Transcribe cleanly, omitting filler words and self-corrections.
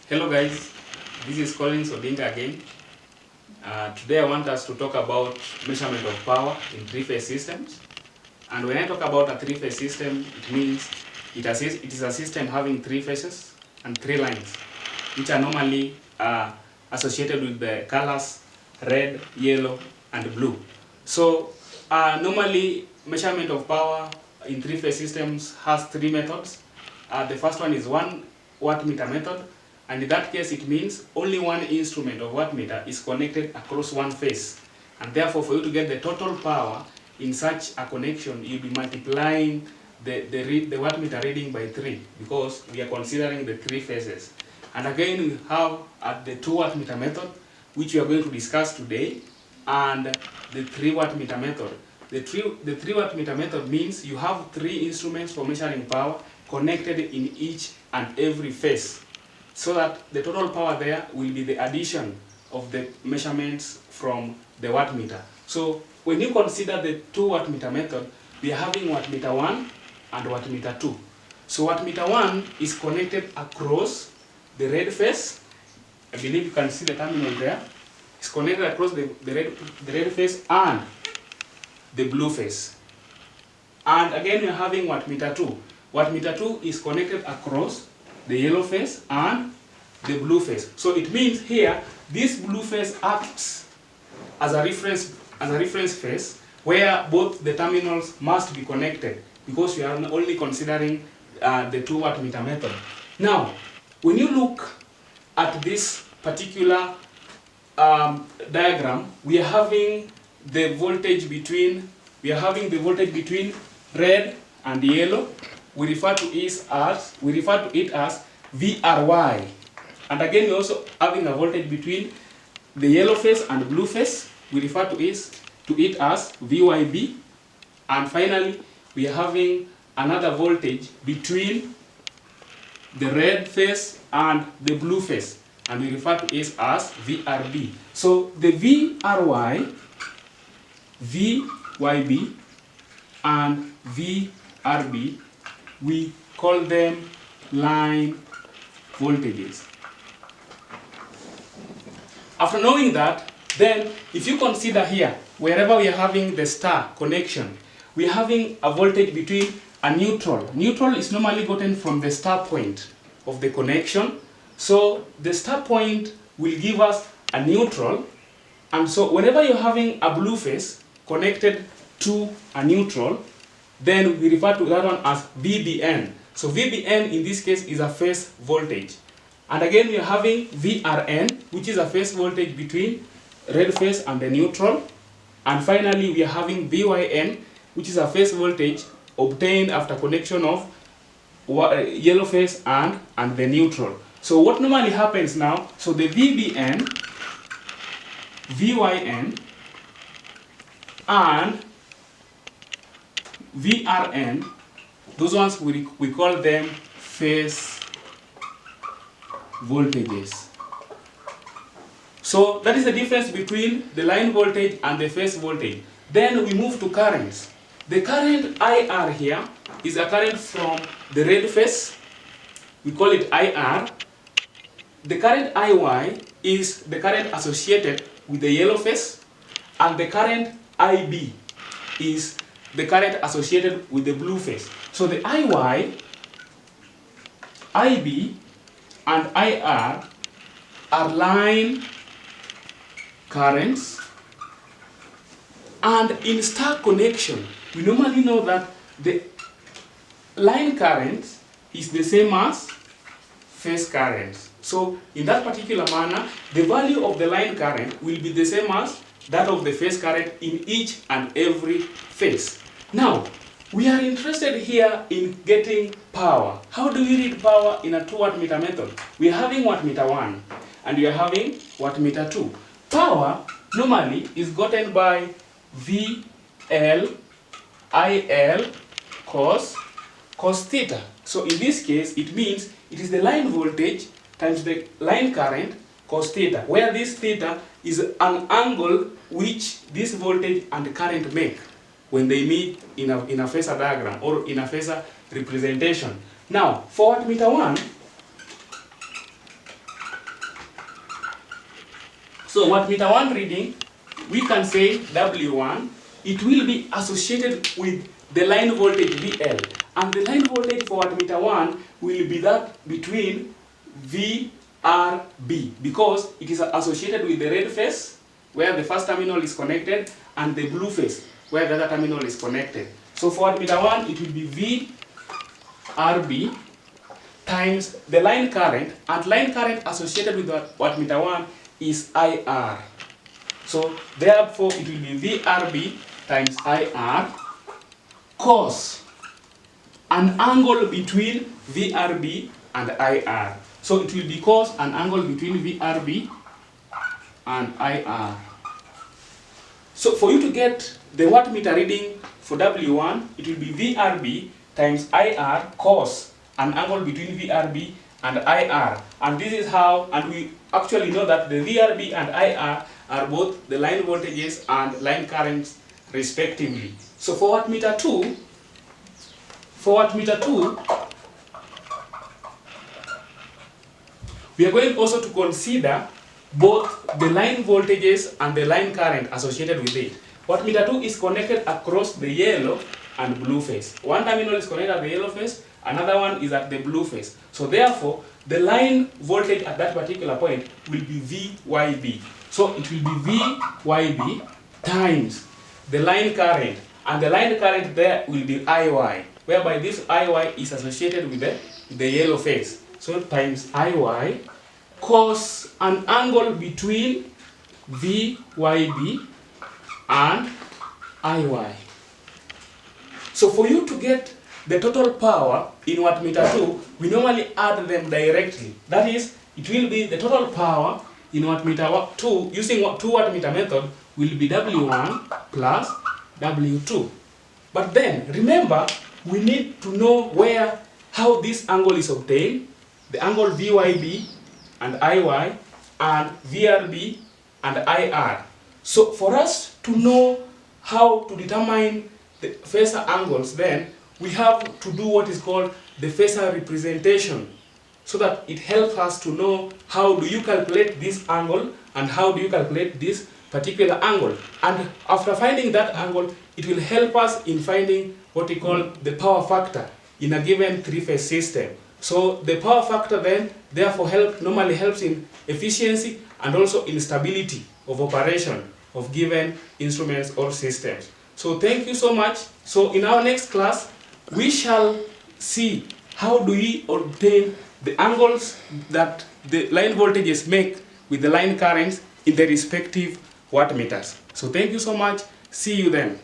Hello guys, this is Collins Odinga again. Today I want us to talk about measurement of power in three-phase systems. And when I talk about a three-phase system, it means it is a system having three phases and three lines, which are normally associated with the colors red, yellow, and blue. So normally measurement of power in three-phase systems has three methods. The first one is 1 wattmeter method, and in that case it means only one instrument of wattmeter is connected across one phase, and therefore for you to get the total power in such a connection, you'll be multiplying the wattmeter reading by 3, because we are considering the three phases. And again we have the 2 wattmeter method, which we are going to discuss today, and the 3 wattmeter method. The 3 wattmeter method means you have 3 instruments for measuring power connected in each and every phase, so that the total power there will be the addition of the measurements from the wattmeter. So when you consider the 2 wattmeter method, we are having wattmeter 1 and wattmeter 2. So wattmeter 1 is connected across the red phase. I believe you can see the terminal there. It's connected across the red phase and the blue phase. And again we are having wattmeter 2. Wattmeter 2 is connected across the yellow phase and the blue phase. So it means here this blue phase acts as a reference phase where both the terminals must be connected, because we are only considering the 2 wattmeter method. Now, when you look at this particular diagram, we are having the voltage between red and yellow. We refer to it as VRY. And again, we're also having a voltage between the yellow phase and blue phase. We refer to it as VYB. And finally, we are having another voltage between the red phase and the blue phase, and we refer to it as VRB. So the VRY, VYB, and VRB, we call them line voltages. After knowing that, then if you consider here, wherever we are having the star connection, we are having a voltage between a neutral. Neutral is normally gotten from the star point of the connection. So the star point will give us a neutral, and so whenever you're having a blue phase connected to a neutral, then we refer to that one as VBN. So VBN in this case is a phase voltage. And again we are having VRN, which is a phase voltage between red phase and the neutral. And finally we are having VYN, which is a phase voltage obtained after connection of yellow phase and the neutral. So what normally happens now, so the VBN, VYN, and VRN, those ones we call them phase voltages. So that is the difference between the line voltage and the phase voltage. Then we move to currents. The current IR here is a current from the red phase. We call it IR. The current IY is the current associated with the yellow phase, and the current IB is the current associated with the blue phase. So the IY, IB, and IR are line currents, and in star connection, we normally know that the line current is the same as phase current. So in that particular manner, the value of the line current will be the same as that of the phase current in each and every phase. Now, we are interested here in getting power. How do we read power in a 2 wattmeter method? We are having wattmeter 1 and we are having wattmeter 2. Power normally is gotten by VL IL cos theta. So in this case, it means it is the line voltage times the line current cos theta, where this theta is an angle which this voltage and current make when they meet in a phasor diagram or in a phasor representation. Now, for wattmeter 1, So wattmeter 1 reading, we can say W1, it will be associated with the line voltage VL. And the line voltage for wattmeter 1 will be that between VRB, because it is associated with the red phase, where the first terminal is connected, and the blue phase, where the other terminal is connected. So for wattmeter 1, it will be VRB times the line current, and line current associated with wattmeter 1 is IR. So therefore it will be VRB times IR cos an angle between VRB and IR. So it will be cos an angle between VRB and IR. So for you to get the wattmeter reading for W1, it will be VRB times IR cos an angle between VRB and IR. And this is how, and we actually know that the VRB and IR are both the line voltages and line currents respectively. So for wattmeter 2, we are going also to consider both the line voltages and the line current associated with it. Wattmeter 2 is connected across the yellow and blue phase. One terminal is connected at the yellow phase, another one is at the blue phase. So therefore, the line voltage at that particular point will be VYB. So it will be VYB times the line current, and the line current there will be IY, whereby this IY is associated with the yellow phase. So times IY cos an angle between VYB and IY. So for you to get the total power in wattmeter 2, we normally add them directly. That is, it will be the total power in wattmeter 2 using 2 wattmeter method will be W1 plus W2. But then remember, we need to know how this angle is obtained, the angle VYB and IY and VRB and IR. So for us to know how to determine the phasor angles, then we have to do what is called the phasor representation, so that it helps us to know how do you calculate this angle and how do you calculate this particular angle. And after finding that angle, it will help us in finding what we call the power factor in a given three-phase system. So the power factor then therefore normally helps in efficiency and also in stability of operation of given instruments or systems. So thank you so much. So in our next class, we shall see how do we obtain the angles that the line voltages make with the line currents in the respective wattmeters. So thank you so much. See you then.